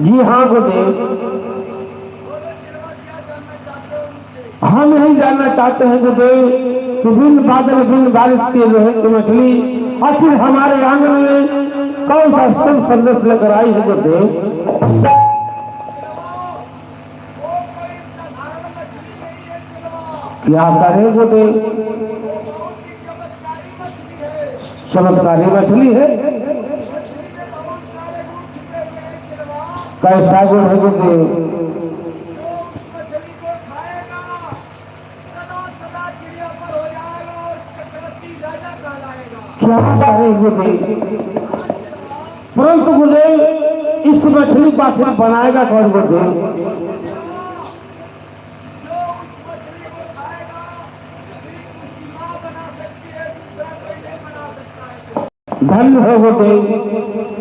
जी हाँ गुरुदेव, हम यही जानना चाहते हैं गुरुदेव कि बिन बादल बिन बारिश के जो है कि मछली आखिर हमारे आंगन में कौन सा शुभ संदेश लेकर आई है गुरुदेव? क्या करें गुरुदेव? चमत्कारी मछली है। कैसा गुण है गुरुदेव? क्या करें गुरुदेव? परंतु गुरुदेव इस मछली का फिर बनाएगा कौन गुरुदेव? धन्य हो गुरुदेव।